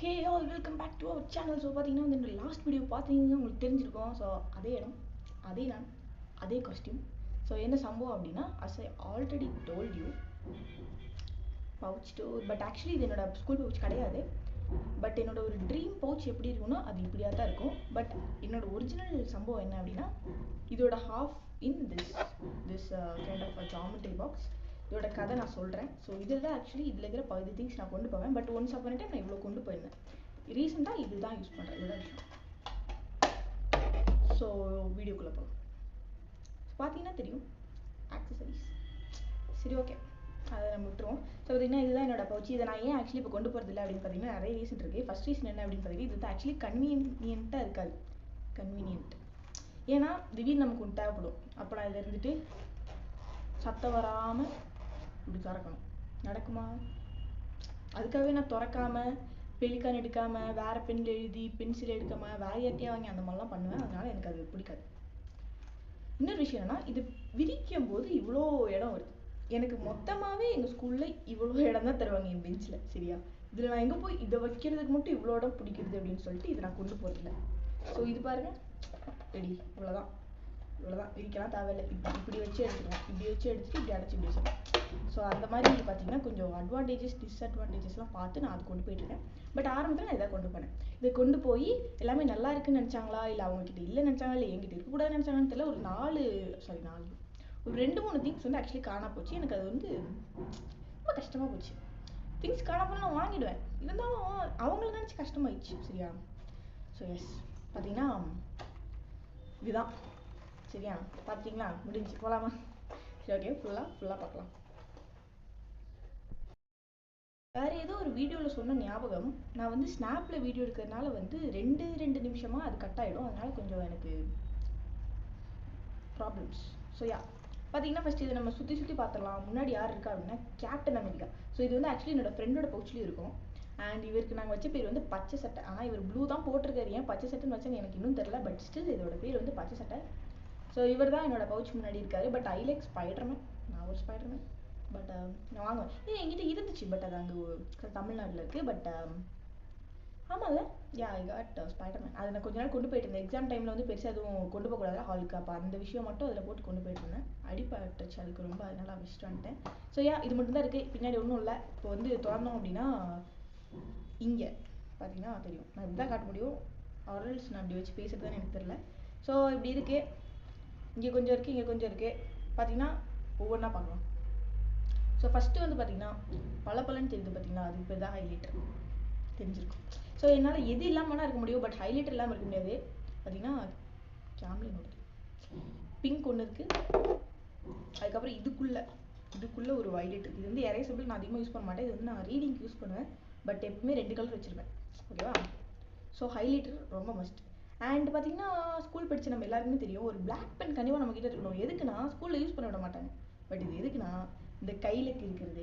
Hey all welcome back to our channel. So பார்த்தீங்கன்னா வந்து இந்த லாஸ்ட் வீடியோ பார்த்தீங்கன்னா உங்களுக்கு தெரிஞ்சிருக்கும். ஸோ அதே இடம், அதே நான், அதே காஸ்டியூம். ஸோ என்ன சம்பவம் அப்படின்னா, as I already told you, pouch door. But actually இது என்னோட ஸ்கூல் பவுச் கிடையாது. பட் என்னோட ஒரு ட்ரீம் பவுச் எப்படி இருக்கும்னா அது இப்படியாக தான் இருக்கும். பட் என்னோட ஒரிஜினல் சம்பவம் என்ன அப்படின்னா, இதோட half in this kind of geometry box. இதோட கதை நான் சொல்கிறேன். ஸோ இதில் தான் ஆக்சுவலி இதில் இருக்கிற பகுதி திங்ஸ் நான் கொண்டு போவேன். பட் ஒன்ஸ் அப்பான் டைம் நான் இவ்வளோ கொண்டு போயிருந்தேன். ரீசெண்டாக இது தான் யூஸ் பண்ணுறேன், இதோட விஷயம். ஸோ வீடியோக்குள்ளே போகலாம். பார்த்தீங்கன்னா தெரியும் ஆக்சசரிஸ். சரி, ஓகே, அதை நம்ம விட்டுருவோம். ஸோ பார்த்தீங்கன்னா இதுதான் என்னோட பவுச்சு. இதை நான் ஏன் ஆக்சுவலி இப்போ கொண்டு போகிறது இல்லை அப்படின்னு பார்த்தீங்கன்னா நிறைய ரீசன் இருக்குது. ஃபர்ஸ்ட் ரீசன் என்ன அப்படின்னு பார்த்தீங்கன்னா, இது ஆக்சுவலி கன்வீனியன்ட்டாக இருக்காது. கன்வீனியன்ட் ஏன்னா திடீர்னு நமக்கு ஒன்று தேவைப்படும். அப்போ நான் இதில் இருந்துட்டு சத்தம் வராமல் இப்படி திறக்கணும். நடக்குமா? அதுக்காகவே நான் திறக்காமல் பெலிக்கான் எடுக்காமல் வேறு பென்னில் எழுதி பென்சில் எடுக்காமல் வேற யார்ட்டையாக வாங்கி அந்த மாதிரிலாம் பண்ணுவேன். அதனால் எனக்கு அது பிடிக்காது. இன்னொரு விஷயம் என்னன்னா, இது விரிக்கும் போது இவ்வளோ இடம் வருது. எனக்கு மொத்தமாகவே எங்கள் ஸ்கூலில் இவ்வளோ இடம் தான் தருவாங்க என் பெஞ்சில். சரியா, இதில் நான் எங்கே போய் இதை வைக்கிறதுக்கு மட்டும் இவ்வளோ இடம் பிடிக்கிறது அப்படின்னு சொல்லிட்டு இதை நான் கொண்டு போகிறதில்ல. ஸோ இது பாருங்கள், ரெடி, இவ்வளோதான். விரிக்கலாம் தேவையில்லை. இப்படி வச்சு எடுத்துக்கலாம். இப்படி வச்சு எடுத்துட்டு இப்படி அடைச்சி இப்படி வச்சுக்கலாம். ஸோ அந்த மாதிரி பார்த்தீங்கன்னா கொஞ்சம் அட்வான்டேஜஸ் டிஸ்அட்வான்டேஜஸ்லாம் பார்த்து நான் அது கொண்டு போயிட்டுருக்கேன். பட் ஆரம்பத்தில் நான் இதை கொண்டு போனேன். இதை கொண்டு போய் எல்லாமே நல்லா இருக்குன்னு நினச்சாங்களா, இல்லை அவங்கக்கிட்ட இல்லை நினச்சாங்களா, இல்லை என்கிட்ட இருக்கக்கூடாதுன்னு நினச்சாங்கன்னு தெரியல. ஒரு 2-3 திங்ஸ் வந்து ஆக்சுவலி காணா போச்சு. எனக்கு அது வந்து ரொம்ப கஷ்டமாக போச்சு. திங்ஸ் காணா போனால் நான் வாங்கிடுவேன். இருந்தாலும் அவங்கள நினச்சி கஷ்டமாயிடுச்சு. சரியா? ஸோ எஸ், பார்த்தீங்கன்னா இதுதான். சரியா, பார்த்தீங்களா? முடிஞ்சு போகலாமா? சரி, ஓகே, ஃபுல்லாக பார்க்கலாம். வேறு ஏதோ ஒரு வீடியோவில் சொன்ன ஞாபகம், நான் வந்து ஸ்னாப்பில் வீடியோ எடுக்கிறதுனால வந்து 2 நிமிஷமாக அது கட் ஆகிடும். அதனால் கொஞ்சம் எனக்கு ப்ராப்ளம்ஸ். ஸோ யா, பார்த்தீங்கன்னா ஃபஸ்ட்டு இதை நம்ம சுற்றி பார்த்துடலாம். முன்னாடி யார் இருக்கா அப்படின்னா கேப்டன் அமெரிக்கா. ஸோ இது வந்து ஆக்சுவலி என்னோட ஃப்ரெண்டோட பவுச்லேயும் இருக்கும். அண்ட் இவருக்கு நாங்கள் வச்ச பேர் வந்து பச்சை சட்டை. ஆனால் இவர் ப்ளூ தான் போட்டிருக்காரு. ஏன் பச்சை சட்டைன்னு வச்சாங்க எனக்கு இன்னும் தெரில. பட் ஸ்டில் இதோட பேர் வந்து பச்சை சட்டை. ஸோ இவர் தான் என்னோட பவுச் முன்னாடி இருக்காரு. But I like Spiderman. நான் ஒரு ஸ்பைடர்மேன். பட் நான் வாங்குவேன். என்கிட்ட இருந்துச்சு. பட் அது அங்கே தமிழ்நாட்டில் இருக்குது. பட் ஆமாம்ல, யா, ஐ காட் ஸ்பைடர்மேன். அதை நான் கொஞ்ச நாள் கொண்டு போயிட்டு இருந்தேன். எக்ஸாம் டைமில் வந்து பெருசாக எதுவும் கொண்டு போகக்கூடாது ஹாலுக்கு. அப்போ அந்த விஷயம் மட்டும் அதில் போட்டு கொண்டு போயிட்டு இருந்தேன். அடிப்பட்டுச்சு அதுக்கு ரொம்ப, அதனால வச்சுட்டு வந்துட்டேன். ஸோ யா, இது மட்டும் தான் இருக்குது. பின்னாடி ஒன்றும் இல்லை. இப்போ வந்து திறந்தோம் அப்படின்னா இங்கே பார்த்தீங்கன்னா தெரியும். நான் இப்படி தான் காட்ட முடியும். ஆரல்ஸ் நான் இப்படி வச்சு பேசுகிறதுன்னு எனக்கு தெரில. ஸோ இப்படி இருக்குது. இங்கே கொஞ்சம் இருக்குது, இங்கே கொஞ்சம் இருக்குது. பார்த்தீங்கன்னா ஒவ்வொன்றா பார்க்கலாம். ஸோ ஃபஸ்ட்டு வந்து பார்த்தீங்கன்னா பலன்னு தெரியுது. பார்த்தீங்கன்னா அது இப்போ தான் ஹைலைட்டர் தெரிஞ்சிருக்கும். ஸோ என்னால் எது இல்லாமலாம் இருக்க முடியும். பட் ஹைலைட்டர் இல்லாமல் இருக்க முடியாது. பார்த்தீங்கன்னா கேம்லின் ஒன்று, பிங்க் ஒன்று இருக்குது. அதுக்கப்புறம் இதுக்குள்ளே ஒரு வைலட் இருக்குது. இது வந்து எரேசபிள். நான் அதிகமாக யூஸ் பண்ண மாட்டேன். இது வந்து நான் ரீடிங்க்கு யூஸ் பண்ணுவேன். பட் எப்பவுமே 2 கலர் வச்சுருப்பேன். ஓகேவா? ஸோ ஹைலைட்டர் ரொம்ப மஸ்ட். அண்ட் பார்த்தீங்கன்னா ஸ்கூல் படித்த நம்ம எல்லாருக்குமே தெரியும், ஒரு பிளாக் பென் கண்டிப்பாக நம்மக்கிட்ட இருக்கணும். எதுக்குன்னா ஸ்கூலில் யூஸ் பண்ண விட மாட்டாங்க. பட் இது எதுக்குன்னா இந்த கையில் இருக்கிறது,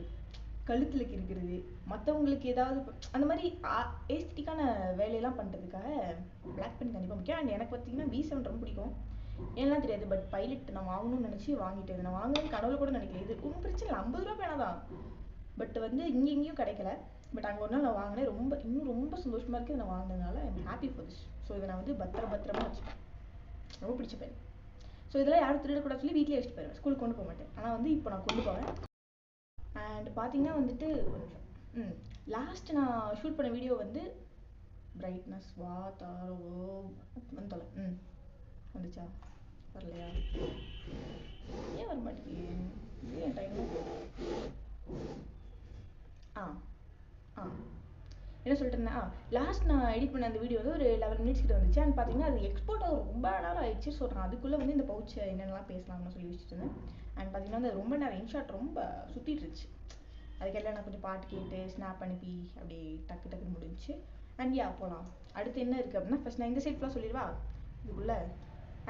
கழுத்தில் இருக்கிறது, மற்றவங்களுக்கு ஏதாவது அந்த மாதிரி ஏஸ்திட்டிக்கான வேலையெல்லாம் பண்ணுறதுக்காக பிளாக் பென் கண்டிப்பாக முக்கியம். அண்ட் எனக்கு பார்த்தீங்கன்னா V7 ரொம்ப பிடிக்கும். ஏன்னா தெரியாது. பட் பைலட் நான் வாங்கணும்னு நினச்சி வாங்கிட்டேன். நான் வாங்கணும்னு கடவுள் கூட நினைக்கல. இது ஒன்றும் பிரச்சனை இல்லை, 50 ரூபா பேனா தான். பட் வந்து இங்கேயும் கிடைக்கல. பட் அங்கே ஒரு நாள் நான் வாங்கினேன். இன்னும் ரொம்ப சந்தோஷமாக இருக்குது நான் வாங்கினதுனால. I am happy for this. So இதை நான் வந்து பத்திரமா வச்சுப்பேன். ரொம்ப பிடிச்ச பென். ஸோ இதெல்லாம் யாரும் திருடக்கூடாது சொல்லி வீட்டிலே வச்சுட்டு போயிடுவேன். ஸ்கூலுக்கு கொண்டு போக மாட்டேன். ஆனால் வந்து இப்போ நான் கொண்டு போவேன். அண்ட் பார்த்தீங்கன்னா வந்துட்டு லாஸ்ட் நான் ஷூட் பண்ண வீடியோ வந்து பிரைட்னஸ் வந்தல வந்துச்சா வரலையா? ஏன் வர மாட்டேங்குது? ஏன் டைம் என்ன சொல்லிட்டு இருந்தேன், லாஸ்ட் நான் எடிட் பண்ண அந்த வீடியோ வந்து ஒரு 11 மினிட்ஸ் கிட்ட வந்துச்சு. அண்ட் பார்த்தீங்கன்னா அது எக்ஸ்போர்ட் ஆக ரொம்ப நேரம் ஆயிடுச்சு. ஸோ நான் அதுக்குள்ளே வந்து இந்த பவுச்சை என்னென்னலாம் பேசலாம்னு சொல்லி வச்சுட்டு இருந்தேன். அண்ட் பார்த்தீங்கன்னா வந்து ரொம்ப நேரம் இன்ஷாட் ரொம்ப சுற்றிட்டு இருந்துச்சு. அதுக்கெல்லாம் நான் கொஞ்சம் பாட்டு கேட்டு ஸ்னாப் அனுப்பி அப்படி டக்குன்னு முடிஞ்சிச்சு. அண்ட் யா, போகலாம். அடுத்து என்ன இருக்குது அப்படின்னா, ஃபஸ்ட் நான் இந்த சைட் ஃபுல்லாக சொல்லிடுவா. இதுக்குள்ளே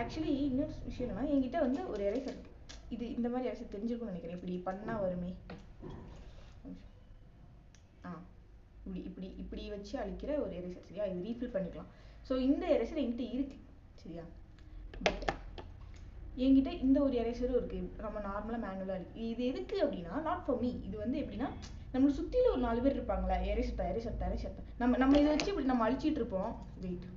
ஆக்சுவலி இன்னொரு விஷயம் என்னன்னா, என்கிட்ட வந்து ஒரு எரேசர் இருக்குது. இது இந்த மாதிரி எரேசர் தெரிஞ்சிருக்கும்னு நினைக்கிறேன். இப்படி பண்ணால் வருமே, இப்படி வச்சு அழிக்கிற ஒரு எரேசர். சரியா, இது ரீஃபில் பண்ணிக்கலாம். ஸோ இந்த எரேசர் என்கிட்ட இருக்குது. சரியா, பட் என்கிட்ட இந்த ஒரு எரேசரும் இருக்குது. நம்ம நார்மலாக மேனுவலாக இருக்குது. இது எதுக்கு அப்படின்னா, நாட் ஃபார் மீ. இது வந்து எப்படின்னா நம்மளுக்கு சுத்தில ஒரு 4 பேர் இருப்பாங்களா, எரேசர் நம்ம இதை வச்சு இப்படி நம்ம அழிச்சிட்டு இருப்போம். வெயிட்,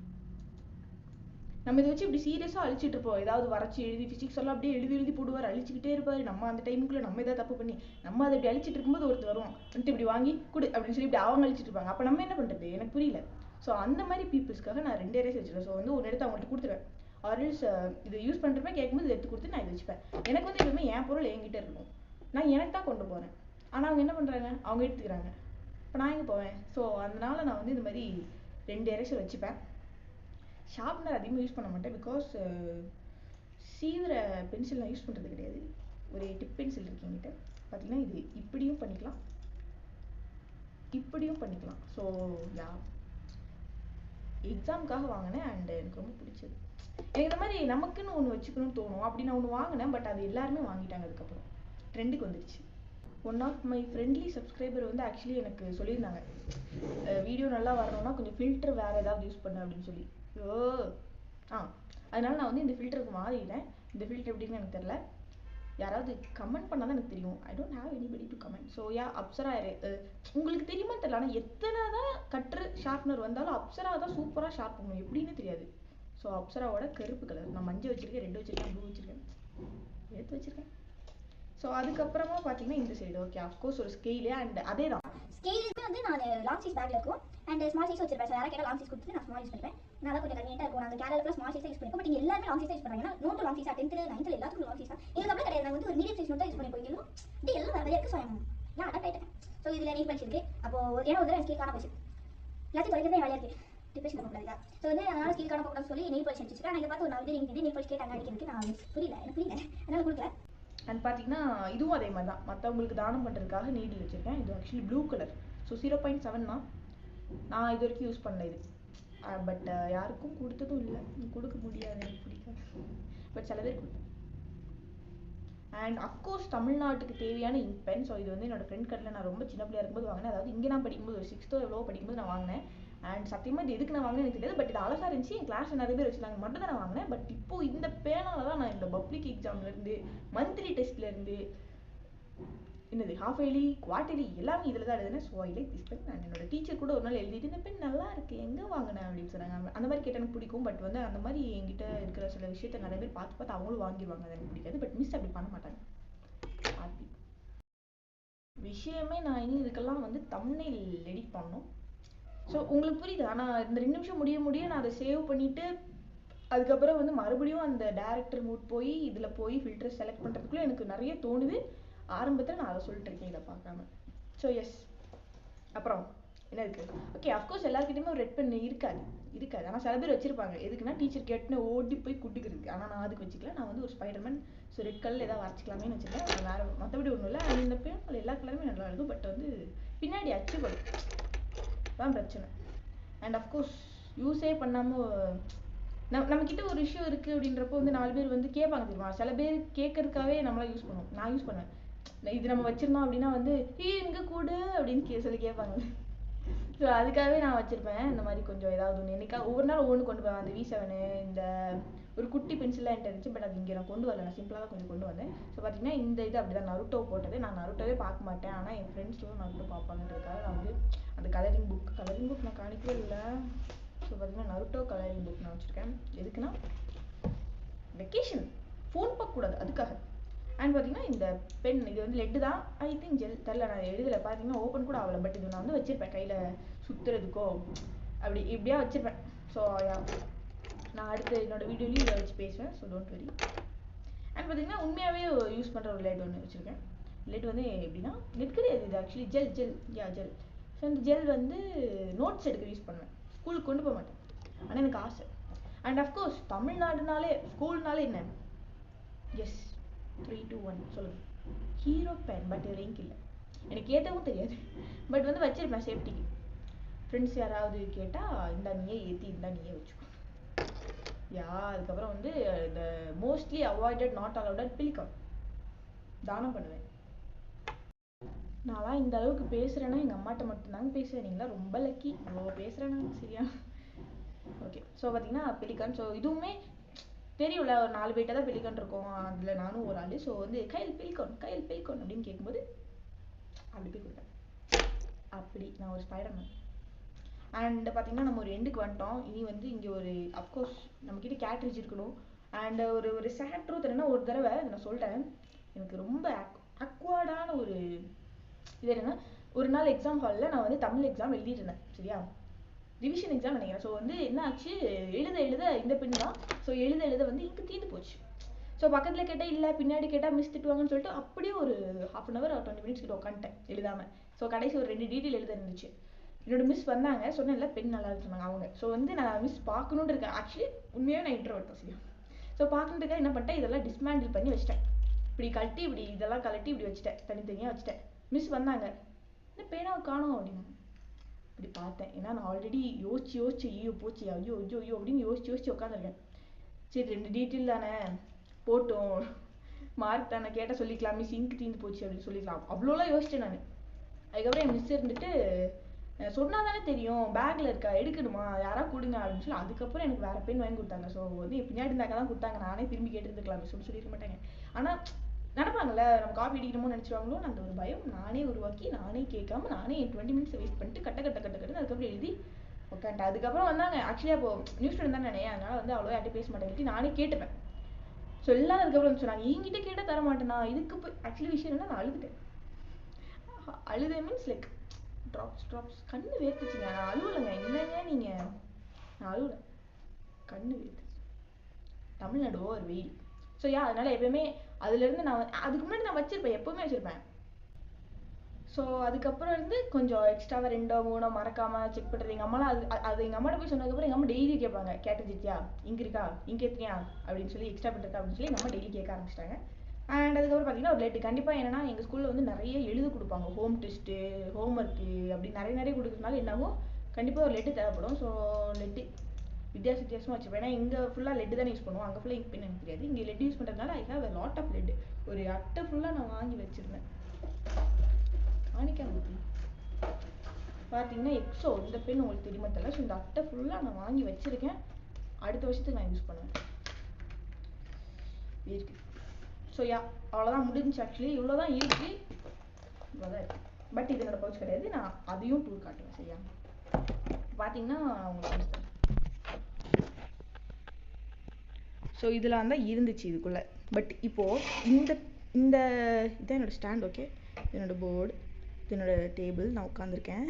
நம்ம இதை வச்சு இப்படி சீரியஸா அழிச்சிட்டு இருப்போம். ஏதாவது வரைச்சி எழுதி பிசிக்ஸ் எல்லாம் அப்படியே எழுதி எழுதி போடுவார், அழிச்சுக்கிட்டே இருப்பாரு. நம்ம அந்த டைமுக்குள்ள நம்ம ஏதாவது தப்பு பண்ணி நம்ம அதை இப்படி அழிச்சிட்டு இருக்கும்போது ஒருத்தர் வருவான், வந்துட்டு இப்படி வாங்கி கொடு அப்படின்னு சொல்லி இப்படி அவங்க அழிச்சிட்டு இருப்பாங்க. அப்ப நம்ம என்ன பண்றது, எனக்கு புரியல. ஸோ அந்த மாதிரி பீப்புள்ஸ்க்காக நான் 2 எரேசர் வச்சிருக்கேன். ஸோ வந்து ஒரு எடுத்து அவங்கள்ட்ட கொடுத்துருவேன். ஆர்எல்ஸ் இதை யூஸ் பண்றப்ப கேட்கும்போது இதை எடுத்து கொடுத்து நான் இதை வச்சுப்பேன். எனக்கு வந்து எப்பவுமே என் பொருள் என்கிட்ட இருக்கணும், நான் எனக்கு தான் கொண்டு போறேன். ஆனா அவங்க என்ன பண்றாங்க, அவங்க எடுத்துக்கிறாங்க. இப்போ நான் எங்க போவேன். ஸோ அதனால நான் வந்து இந்த மாதிரி 2 எரேசர் வச்சுப்பேன். ஷார்ப்னர் அதிகமாக யூஸ் பண்ண மாட்டேன். பிகாஸ் சீவிர பென்சில் நான் யூஸ் பண்ணுறது கிடையாது. ஒரு டிப் பென்சில் இருக்கு என்கிட்ட. பார்த்தீங்கன்னா இது இப்படியும் பண்ணிக்கலாம், இப்படியும் பண்ணிக்கலாம். ஸோ யா, எக்ஸாமுக்காக வாங்கினேன் அண்ட் எனக்கு ரொம்ப பிடிச்சது. எனக்கு இந்த மாதிரி நமக்குன்னு ஒன்று வச்சுக்கணும்னு தோணும். அப்படி நான் ஒன்று வாங்கினேன், பட் அது எல்லாருமே வாங்கிட்டாங்க. அதுக்கப்புறம் ட்ரெண்டுக்கு வந்துடுச்சு. One of my friendly subscriber வந்து ஆக்சுவலி எனக்கு சொல்லியிருந்தாங்க, வீடியோ நல்லா வரணும்னா கொஞ்சம் ஃபில்டர் வேறு ஏதாவது யூஸ் பண்ணு அப்படின்னு சொல்லி. அதனால நான் வந்து இந்த ஃபில்டருக்கு மாறிட்டேன். இந்த ஃபில்டர் எப்படின்னு எனக்கு தெரியல, யாராவது கமெண்ட் பண்ணால் தான் எனக்கு தெரியும். I don't have anybody to comment. So yeah, Apsara உங்களுக்கு தெரியுமா தெரியல, ஆனால் எத்தனை தான் கட்ரு ஷார்ப்னர் வந்தாலும் அப்சரா தான் சூப்பராக ஷார்ப் பண்ணும், எப்படின்னு தெரியாது. ஸோ அப்சராவோட கருப்பு கலர் நான் மஞ்சள் வச்சிருக்கேன், ரெட் வச்சிருக்கேன், ப்ளூ வச்சிருக்கேன், எடுத்து வச்சிருக்கேன். ஸோ அதுக்கப்புறமா பார்த்தீங்கன்னா இந்த சைடு ஓகே அஃப்கோர்ஸ் ஒரு ஸ்கெயிலு அண்ட் அதே தான். ஸ்கெயிலுக்கு வந்து நான் லாங் சைஸ் பேக்கில் இருக்கும் அண்ட் ஸ்மால் சைஸ் வச்சிருப்பேன். யாராவது கேட்டால் லாங் சைஸ் கொடுத்துட்டு நான் ஸ்மால் யூஸ் பண்ணிப்பேன். நல்லா கொஞ்சம் கன்வீனியாக இருக்கும். நாங்கள் கேரளாவில் ஸ்மால் சைஸ் யூஸ் பண்ணிப்போம். பட் இங்கே எல்லாருமே லாங் சைஸ் யூஸ் பண்ணுறாங்க. ஏன்னா நோட்டு லாங் சைஸாக 10th 9th எல்லாத்துக்கும் லாங் சைஸாக எங்களுக்கு அப்படியே கிடையாது. நாங்கள் வந்து ஒரு மீடியம் சைஸ் நோட் தான் யூஸ் பண்ணி போய்க்கணும். இப்படி எல்லாம் நிறைய இருக்குது. ஸோ நான் அடாப்ட் ஆகிட்டேன். ஸோ இதில் நெயில் பாலிஷ் இருக்குது. அப்போ ஏன்னா ஒரு தடவை ஸ்கீல் காண போச்சு, எல்லாத்தையும் தொலைக்கிறதே வேலையாக இருக்குது, டிப்ரெஷன் போகக்கூடாது. ஸோ வந்து அதனால் ஸ்கீல் காண போகக்கூடாதுன்னு சொல்லி நெயில் பாலிஷ் அடிச்சிருக்கேன். நான் இதை பார்த்து ஒரு 4 பேர் நெயில் பாலிஷ் கேட்டாங்க அடிக்கிறதுக்கு. நான் புரியல, எனக்கு புரியல, அதனால் கொடுக்கல. அண்ட் பார்த்தீங்கன்னா இதுவும் அதே மாதிரி தான், மற்றவங்களுக்கு தானம் பண்ணுறதுக்காக நீடில் வச்சுருக்கேன். இது ஆக்சுவலி ப்ளூ கலர். ஸோ 0.7 தான். நான் இது வரைக்கும் யூஸ் பண்ணல இது, பட் யாருக்கும் கொடுத்ததும் இல்லை, கொடுக்க முடியாது, எனக்கு பிடிக்காது. பட் சில பேர் கொடுப்பேன். அண்ட் அஃப்கோர்ஸ் தமிழ்நாட்டுக்கு தேவையான இங்க் பென். ஸோ இது வந்து என்னோட ஃப்ரெண்ட் கடையில் நான் ரொம்ப சின்ன பிள்ளையா இருக்கும்போது வாங்கினேன். அதாவது இங்கே நான் படிக்கும்போது ஒரு 6th எவ்வளோ படிக்கும்போது நான் வாங்கினேன். அண்ட் சத்தியமாக இது எதுக்கு நான் வாங்கினேன் எனக்கு தெரியாது, பட் இது அழகாக இருந்துச்சு. என் கிளாஸில் நிறைய பேர் வச்சுருந்தாங்க, மட்டும் தான் நான் வாங்கினேன். பட் இப்போ இந்த பேனால தான் நான் இந்த பப்ளிக் எக்ஸாம்லேருந்து மந்த்லி டெஸ்ட்லேருந்து என்னது ஹாஃப் இயர்லி குவார்டர்லி எல்லாமே இதில் தான் எழுதுனேன். So I like this pen. நான் என்னோட டீச்சர் கூட ஒரு நாள் எழுதிட்டு இந்த பென் நல்லா இருக்கு, எங்கே வாங்கினேன் அப்படின்னு சொன்னாங்க. அந்த மாதிரி கேட்டால் எனக்கு பிடிக்கும். பட் வந்து அந்த மாதிரி என்கிட்ட இருக்கிற சில விஷயத்த நிறைய பேர் பார்த்து பார்த்து அவங்களும் வாங்கிடுவாங்க, அது எனக்கு பிடிக்காது. பட் மிஸ் அப்படி பண்ண மாட்டாங்க. விஷயமே நான் இனி இதுக்கெல்லாம் வந்து தம்ப்நெயில் எடிட் பண்ணணும். ஸோ உங்களுக்கு புரியுது. ஆனால் இந்த 2 நிமிஷம் முடிய நான் அதை சேவ் பண்ணிவிட்டு அதுக்கப்புறம் வந்து மறுபடியும் அந்த டேரக்டர் மூட் போய் இதில் போய் ஃபில்டர் செலக்ட் பண்ணுறதுக்குள்ளே எனக்கு நிறைய தோணுது. ஆரம்பத்தில் நான் அதை சொல்லிட்டு இருக்கேன் இதை பார்க்காம. ஸோ எஸ், அப்புறம் என்ன இருக்குது, ஓகே அஃப்கோர்ஸ் எல்லாருக்கிட்டையுமே ஒரு ரெட் பென் இருக்காது. ஆனால் சில பேர் வச்சிருப்பாங்க. எதுக்குன்னா டீச்சர் கேட்டுன்னு ஓடி போய் குட்டிக்கிறதுக்கு. ஆனால் நான் அதுக்கு வச்சுக்கல. நான் வந்து ஒரு ஸ்பைடர்மேன், ஸோ ரெட் கலர் ஏதாவது வரைச்சிக்கலாமேன்னு வச்சுருக்கேன். வேறு மற்றபடி ஒன்றும் இல்லை. இந்த பேன் எல்லா கலருமே நல்லா இருக்கும். பட் வந்து பின்னாடி அச்சு படும், தான் பிரச்சனை. அண்ட் அஃப்கோர்ஸ் யூஸே பண்ணாமல் நம்மக்கிட்ட ஒரு விஷயம் இருக்குது அப்படின்றப்போ வந்து 4 பேர் வந்து கேட்பாங்க தெரியுமா. சில பேர் கேட்கறதுக்காகவே நம்மளாம் யூஸ் பண்ணுவோம். நான் யூஸ் பண்ணுவேன். இது நம்ம வச்சிருந்தோம் அப்படின்னா வந்து இங்கே கூடு அப்படின்னு சொல்லி கேட்பாங்க. ஸோ அதுக்காகவே நான் வச்சுருப்பேன். இந்த மாதிரி கொஞ்சம் ஏதாவது ஒன்று என்னைக்கா ஒவ்வொரு நாள் ஒவ்வொன்று கொண்டு போவேன். அந்த V7 இந்த ஒரு குட்டி பென்சிலாக என்கிட்ட இருந்துச்சு. பட் அது இங்கே நான் கொண்டு வரல, நான் சிம்பிளாக தான் கொஞ்சம் கொண்டு வந்தேன். ஸோ பார்த்தீங்கன்னா இந்த இது அப்படி தான் நருட்டோ போட்டது. நான் நருட்டோவே பார்க்க மாட்டேன், ஆனால் என் ஃப்ரெண்ட்ஸ்லாம் நருட்டோ பார்ப்பாங்கன்றதுக்காக நான் வந்து அந்த கலரிங் புக் நான் காணிக்கவே இல்லை. ஸோ பார்த்தீங்கன்னா நருட்டோ கலரிங் புக் நான் வச்சுருக்கேன். எதுக்குன்னா வெக்கேஷன் ஃபோன் பார்க்கக்கூடாது அதுக்காக. அண்ட் பார்த்தீங்கன்னா இந்த பென் இது வந்து லெட்டு தான், ஐ திங்க் ஜெல் தெரில, நான் எழுதலை. பார்த்தீங்கன்னா ஓப்பன் கூட ஆகலை. பட் இது நான் வந்து வச்சுருப்பேன் கையில் சுற்றுறதுக்கோ அப்படி இப்படியா வச்சுருப்பேன். ஸோ நான் அடுத்து என்னோட வீடியோலையும் இதை வச்சு பேசுவேன். So don't worry. அண்ட் பார்த்தீங்கன்னா உண்மையாகவே யூஸ் பண்ணுற ஒரு லெட் ஒன்று வச்சுருக்கேன். லெட் வந்து எப்படின்னா நெட் கிடையாது, இது ஆக்சுவலி ஜெல். ஸோ இந்த ஜெல் வந்து நோட்ஸ் எடுக்க யூஸ் பண்ணுவேன். ஸ்கூலுக்கு கொண்டு போக மாட்டேன், ஆனால் எனக்கு ஆசை. அண்ட் அஃப்கோர்ஸ் தமிழ்நாடுனாலே ஸ்கூல்னாலே என்ன, எஸ் 3 2 1 சொல்லுங்கள், ஹீரோ பென். பட் இது லிங்க் இல்லை, எனக்கு ஏற்றவும் தெரியாது. பட் வந்து வச்சிருப்பேன் சேஃப்டிக்கு. ஃப்ரெண்ட்ஸ் யாராவது கேட்டால் இந்த நீயே ஏற்றி இருந்தால் நீயே வச்சுக்கோ. அதுக்கப்புறம் வந்து இந்த மோஸ்ட்லி அவாய்டட் நாட் அலவுடட் பிலிகான் தானம் பண்ணுவேன். நான்லாம் இந்த அளவுக்கு பேசுகிறேன்னா எங்கள் அம்மாட்ட மட்டும்தாங்க பேசுவேன். நீங்களாம் ரொம்ப லக்கி, அவ்வளோ பேசுகிறேன் நான். சரியா, ஓகே. ஸோ பார்த்தீங்கன்னா பெலிகான். ஸோ இதுவுமே தெரியும்ல, ஒரு 4 பேர்ட்ட தான் பெலிகான் இருக்கும், அதில் நானும் ஒரு ஆள். ஸோ வந்து கையில் பெலிகான் அப்படின்னு கேட்கும்போது அப்படி போய் கொடுப்பேன். அப்படி நான் ஒரு ஸ்பைடர்மேன். அண்ட் பார்த்தீங்கன்னா நம்ம ஒரு எண்டுக்கு வந்துட்டோம். இனி வந்து இங்கே ஒரு அஃப்கோர்ஸ் நம்மக்கிட்ட கேட்ரிட்ஜ் இருக்கணும். அண்ட் ஒரு ஒரு சேட் ட்ரூத் என்னன்னா, ஒரு தடவை நான் சொல்லிட்டேன், எனக்கு ரொம்ப அக்வர்டான ஒரு இது என்னன்னா, ஒரு நாள் எக்ஸாம் ஹாலில் நான் வந்து தமிழ் எக்ஸாம் எழுதிட்டு இருந்தேன். சரியா, ரிவிஷன் எக்ஸாம் நினைக்கிறேன். ஸோ வந்து என்ன ஆச்சு, எழுத இந்த பெண் தான். ஸோ எழுத வந்து இங்கு தீர்ந்து போச்சு. ஸோ பக்கத்தில் கேட்டால் இல்லை, பின்னாடி கேட்டால் மிஸ் திட்டுவாங்கன்னு சொல்லிட்டு அப்படியே ஒரு ½ அன் ஹவர் 20 மினிட்ஸ் கிட்ட உட்காந்துட்டேன் எழுதாமல். ஸோ கடைசி ஒரு 2 டீட்டெயில் எழுத இருந்துச்சு. என்னோட மிஸ் வந்தாங்க, சொன்னேன்ல பெண் நல்லா இருக்கு சொன்னாங்க அவங்க. ஸோ வந்து நான் மிஸ் பார்க்கணுன்னு இருக்கேன். ஆக்சுவலி உண்மையாக நான் இன்ட்ரோவர்ட் தான். சரியா, ஸோ பார்க்கணுன்னு இருக்கேன். என்ன பண்ணிட்டேன், இதெல்லாம் டிஸ்மேண்டில் பண்ணி வச்சிட்டேன். இப்படி கழட்டி இப்படி இதெல்லாம் கழட்டி இப்படி வச்சுட்டேன், தனித்தனியாக வச்சுட்டேன். மிஸ் வந்தாங்க, என்ன பேனாவை காணோம் அப்படின்னு. இப்படி பார்த்தேன், ஏன்னா நான் ஆல்ரெடி யோசிச்சு ஐயோ போச்சு, ஐயோ ஐயோ ஐயோ அப்படின்னு யோசிச்சு உட்காந்துருக்கேன். சரி 2 டீட்டெயில் தானே போட்டோம், மார்க் தானே கேட்டால் சொல்லிக்கலாம், மிஸ் இங்க் தீர்ந்து போச்சு அப்படின்னு சொல்லிக்கலாம். அவ்வளோலாம் யோசிச்சேன் நான். அதுக்கப்புறம் என் மிஸ் இருந்துட்டு சொன்னால் தானே தெரியும், பேக்கில் இருக்கா எடுக்கணுமா, யாராவது கொடுங்க அப்படின்னு சொல்லி அதுக்கப்புறம் எனக்கு வேறு பெண் வாங்கி கொடுத்தாங்க. ஸோ வந்து பின்னாடி இருந்தாக்க தான் கொடுத்தாங்க, நானே திரும்பி கேட்டுருந்துக்கலாம் மிஸ் சொல்லியிருக்க மாட்டாங்க. ஆனால் நினைப்பாங்கல்ல நம்ம காப்பி அடிக்கணுமோ நினச்சிருவாங்களோ, அந்த ஒரு பயம் நானே உருவாக்கி நானே கேட்காம நானே 20 மினிட்ஸ் வேஸ்ட் பண்ணிட்டு கட்ட அதுக்கப்புறம் எழுதி உட்காந்துட்டேன். அதுக்கப்புறம் வந்தாங்க. ஆக்சுவலி அப்போ நியூஸ் ஸ்டூடெண்ட் தான் நினைக்கிறேன், அதனால வந்து அவ்வளோ யார்ட்டையும் பேச மாட்டேன், நானே கேட்டுப்பேன். ஸோ எல்லாம் அதுக்கப்புறம் சொன்னாங்க, என்கிட்ட கேட்டால் தர மாட்டேனா. இதுக்கு போய் ஆக்சுவலி விஷயம் என்னன்னா, நான் அழுதேன் மீன்ஸ் லைக் ட்ராப்ஸ் கண்ணு வேர்த்துச்சுங்க. நான் அழுவலைங்க, என்னங்க நீங்கள், நான் அழுவலை, கண்ணு வேர்த்துச்சு. தமிழ்நாடு ஒரு வெயில். ஸோ அதனால எப்பயுமே அதுலேருந்து நான் அதுக்கு முன்னாடி நான் வச்சிருப்பேன், எப்பவுமே வச்சிருப்பேன். ஸோ அதுக்கப்புறம் இருந்து கொஞ்சம் எக்ஸ்ட்ராவாக 2 3 மறக்காமல் செக் பண்ணுறது. எங்கள் அம்மாலாம் அது எங்கள் அம்மாட்ட போய் சொன்னதுக்கப்புறம் எங்கள் அம்மா டெய்லி கேட்பாங்க, கேட்டுச்சியா இங்கே இருக்கா, இங்கே எத்தனையா அப்படின்னு சொல்லி, எக்ஸ்ட்ரா பண்ணிருக்கா அப்படின்னு சொல்லி எங்கள் அம்மா டெய்லி கேட்க ஆரம்பிச்சிட்டாங்க. அண்ட் அதுக்கப்புறம் பார்த்தீங்கன்னா ஒரு லெட்டு கண்டிப்பாக என்னன்னா, எங்கள் ஸ்கூலில் வந்து நிறைய எழுத கொடுப்பாங்க, ஹோம் டெஸ்ட்டு ஹோம் ஒர்க்கு அப்படி நிறைய கொடுக்குறதுனால என்னாகும், கண்டிப்பாக ஒரு லெட்டு தேவைப்படும். ஸோ லெட்டு வித்தியாசமாக வச்சுருப்பேன். ஏன்னா இங்கே ஃபுல்லாக லெட்டு தான் யூஸ் பண்ணுவோம், அங்கே ஃபுல்லாக இங்க் பென் எனக்கு தெரியாது. இங்கே லெட் யூஸ் பண்ணுறதுனால I have a lot of let. ஒரு அட்டை ஃபுல்லாக நான் வாங்கி வச்சுருந்தேன். காணிக்காம பார்த்தீங்கன்னா எக்ஸோ இந்த பென் உங்களுக்கு தெரியுமா தெரியல. ஸோ இந்த அட்டை ஃபுல்லாக நான் வாங்கி வச்சுருக்கேன், அடுத்த வருஷத்துக்கு நான் யூஸ் பண்ணுவேன் இருக்கு. ஸோ அவ்வளோதான் முடிஞ்சிச்சு. ஆக்சுவலி இவ்வளோ தான் இருக்கு, இவ்வளோதான் இருக்குது. பட் இது என்னோட பவுச் கிடையாது, நான் அதையும் டூர் காட்டுவேன். சரியா, பார்த்தீங்கன்னா உங்களுக்கு ஸோ இதெல்லாம் தான் இருந்துச்சு இதுக்குள்ளே. பட் இப்போது இந்த இந்த இதான் என்னோடய ஸ்டாண்ட். ஓகே, என்னோடய போர்டு, என்னோட டேபிள், நான் உட்காந்துருக்கேன்.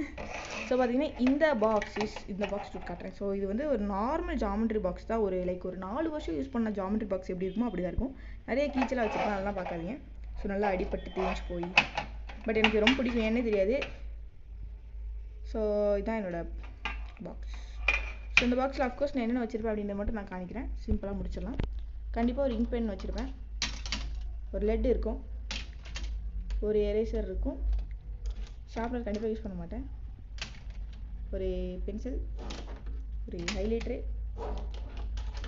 ஸோ பார்த்தீங்கன்னா இந்த பாக்ஸ் காட்டுறேன். ஸோ இது வந்து ஒரு நார்மல் ஜாமெண்ட்ரி பாக்ஸ் தான். ஒரு லைக் ஒரு 4 வருஷம் யூஸ் பண்ண ஜாமெண்ட்ரி பாக்ஸ் எப்படி இருக்குமோ அப்படி தான் இருக்கும். நிறைய கீச்சலாக வச்சுருப்பேன், அதெல்லாம் பார்க்காதீங்க. ஸோ நல்லா அடிப்பட்டு தேஞ்சு போய், பட் எனக்கு ரொம்ப பிடிக்கும், என்னே தெரியாது. ஸோ இதான் என்னோடய பாக்ஸ். ஸோ இந்த பாக்ஸில் அஃப்கோர்ஸ் நான் என்னென்ன வச்சுருப்பேன் அப்படின்றத மட்டும் நான் காணிக்கிறேன், சிம்பிளாக முடிச்சிடலாம். கண்டிப்பாக ஒரு இங்க் பென் வச்சுருப்பேன், ஒரு லெட் இருக்கும், ஒரு எரேசர் இருக்கும், ஷார்ப்னர் கண்டிப்பாக யூஸ் பண்ண மாட்டேன், ஒரு பென்சில், ஒரு ஹைலைட்டரு,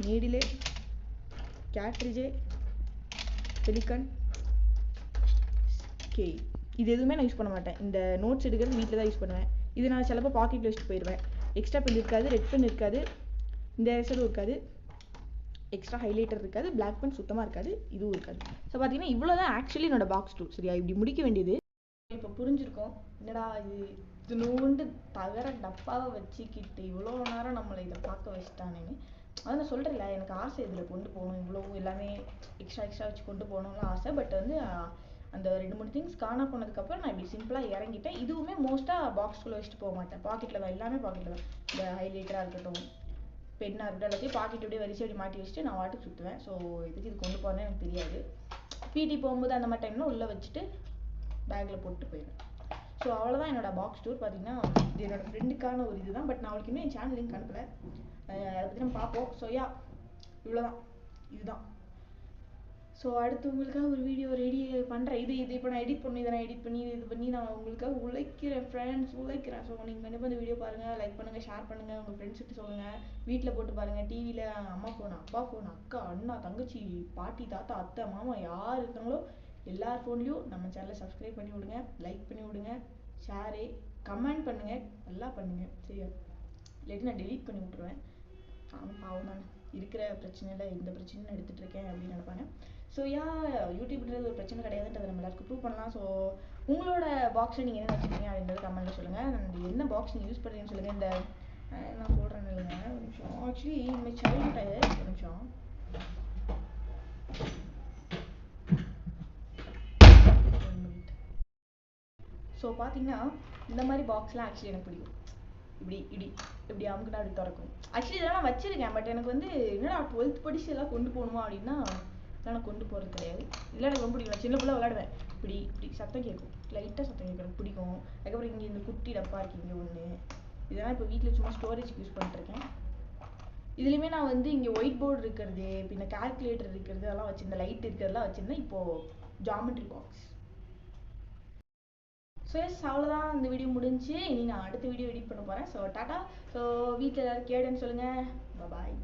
நீடிலு, கேட்ரிட்ஜு, சிலிக்கான், ஸ்கேல். இது எதுவுமே நான் யூஸ் பண்ண மாட்டேன். இந்த நோட்ஸ் எடுக்கிறது வீட்டில் தான் யூஸ் பண்ணுவேன். இது நான் சிலப்போ பாக்கெட்டில் வச்சுட்டு போயிடுவேன். எக்ஸ்ட்ரா பென் இருக்காது, ரெட் பென் இருக்காது, இந்த எரேசரும் இருக்காது, எக்ஸ்ட்ரா ஹைலைட்டர் இருக்காது, பிளாக் பென் சுத்தமாக இருக்காது, இதுவும் இருக்காது. ஸோ பார்த்தீங்கன்னா இவ்வளோ தான் ஆக்சுவலி என்னோட பாக்ஸ் டூர். சரியா, இப்படி முடிக்க வேண்டியது. இப்போ புரிஞ்சிருக்கோம், என்னடா இது நோண்டு தகர டப்பாவை வச்சுக்கிட்டு இவ்வளோ நேரம் நம்மளை இதை பார்க்க வச்சுட்டானேன்னு. அதை நான் சொல்கிறேன்ல, எனக்கு ஆசை இதில் கொண்டு போகணும், இவ்வளோ எல்லாமே எக்ஸ்ட்ரா வச்சு கொண்டு போகணும்னு ஆசை. பட் வந்து அந்த 2 3 திங்ஸ் காணா போனதுக்கப்புறம் நான் இப்படி சிம்பிளாக இறங்கிட்டேன். இதுவுமே மோஸ்ட்டாக பாக்ஸ்குள்ளே வச்சுட்டு போக மாட்டேன், பாக்கெட்டில் தான், எல்லாமே பாக்கெட்டில் தான். இந்த ஹைலைட்டராக இருக்கட்டும், பெண்ணாக இருக்கட்டும், எல்லாத்தையும் பாக்கெட் அப்படியே வரிசை அப்படி மாட்டி வச்சுட்டு நான் வாட்டுக்கு சுற்றுவேன். ஸோ இதுக்கு இது கொண்டு போகிறேன்னு எனக்கு தெரியாது. பிடி போகும்போது அந்த மாதிரி டைமில் உள்ளே வச்சுட்டு பேக்கில் போட்டு போயிடுவேன். ஸோ அவ்வளோதான் என்னோடய பாக்ஸ் டூர். பார்த்தீங்கன்னா இது என்னோடய ஃப்ரெண்டுக்கான ஒரு இது தான். பட் நான் அவளுக்கு இன்னும் என் சேனல் லிங்க் அனுப்பலை, அதை பற்றி நம்ம பார்ப்போம். ஸோ இவ்வளோதான், இதுதான். ஸோ அடுத்து உங்களுக்காக ஒரு வீடியோ ரெடி பண்ணுறேன். இது இப்போ நான் எடிட் பண்ணி, இதை நான் எடிட் பண்ணி இது பண்ணி நான் உங்களுக்காக உழைக்கிறேன் ஃப்ரெண்ட்ஸ், உழைக்கிறேன். ஸோ நீங்கள் கண்டிப்பாக இந்த வீடியோ பாருங்கள், லைக் பண்ணுங்கள், ஷேர் பண்ணுங்கள், உங்கள் ஃப்ரெண்ட்ஸ்கிட்ட சொல்லுங்கள், வீட்டில் போட்டு பாருங்கள், டிவியில் அம்மா ஃபோன், அப்பா ஃபோன், அக்கா, அண்ணா, தங்கச்சி, பாட்டி, தாத்தா, அத்தை, மாமா யார் இருக்காங்களோ எல்லார் ஃபோன்லேயும் நம்ம சேனலை சப்ஸ்கிரைப் பண்ணி விடுங்க, லைக் பண்ணி விடுங்க, ஷேரு, கமெண்ட் பண்ணுங்கள், எல்லாம் பண்ணுங்கள். சரியா, இல்லாட்டி நான் டெலீட் பண்ணி விட்ருவேன். பாவம் தானே, இருக்கிற பிரச்சனையில் இந்த பிரச்சனையும் எடுத்துகிட்டு இருக்கேன் அப்படின்னு நினைப்பாங்க. ஸோ யூடியூப்ன்றது ஒரு பிரச்சனை கிடையாதுன்றதை நம்ம எல்லாருக்கும் ப்ரூவ் பண்ணலாம். ஸோ உங்களோட பாக்ஸில் நீங்கள் என்ன வச்சுருக்கீங்க அப்படின்றது கமெண்ட்டில் சொல்லுங்கள். அண்ட் என்ன பாக்ஸ் நீங்கள் யூஸ் பண்ணுறீங்கன்னு சொல்லுங்கள். இந்த நான் போடுறேன் இல்லைங்க, ஒரு நிமிஷம். ஆக்சுவலி இந்த சைல்டு ஒரு நிமிஷம். ஸோ பார்த்தீங்கன்னா இந்த மாதிரி பாக்ஸ்லாம் ஆக்சுவலி எனக்கு பிடிக்கும். இப்படி இப்படி இப்படி அமுக்குனா அப்படி திறக்கும். ஆக்சுவலி இதெல்லாம் நான் வச்சிருக்கேன். பட் எனக்கு வந்து என்னடா 12th படிச்சு எல்லாம் கொண்டு போகணுமா அப்படின்னா நான் கொண்டு போகிறது கிடையாது. இல்லை எனக்கு ரொம்ப பிடிக்கும். நான் சின்ன பிள்ளை விளையாடுவேன். இப்படி இப்படி சத்தம் கேட்கும், லைட்டாக சத்தம் கேட்கும், எனக்கு பிடிக்கும். அதுக்கப்புறம் இங்கே இந்த குட்டி டப்பா இருக்கு இங்கே ஒன்று. இதெல்லாம் இப்போ வீட்டில் சும்மா ஸ்டோரேஜ்க்கு யூஸ் பண்ணிட்டுருக்கேன். இதுலேயுமே நான் வந்து இங்கே ஒயிட் போர்டு இருக்கிறது, பின்ன கால்குலேட்டர் இருக்கிறது, அதெல்லாம் வச்சுருந்தேன். லைட் இருக்கிறதெல்லாம் வச்சுருந்தேன். இப்போது ஜாமெட்ரி பாக்ஸ். ஸோ எஸ், அவ்வளோதான். இந்த வீடியோ முடிஞ்சு. இனி நான் அடுத்த வீடியோ எடிட் பண்ண போகிறேன். So tata. ஸோ வீட்டில் எல்லாரும் கேடுன்னு சொல்லுங்கள். பாய்.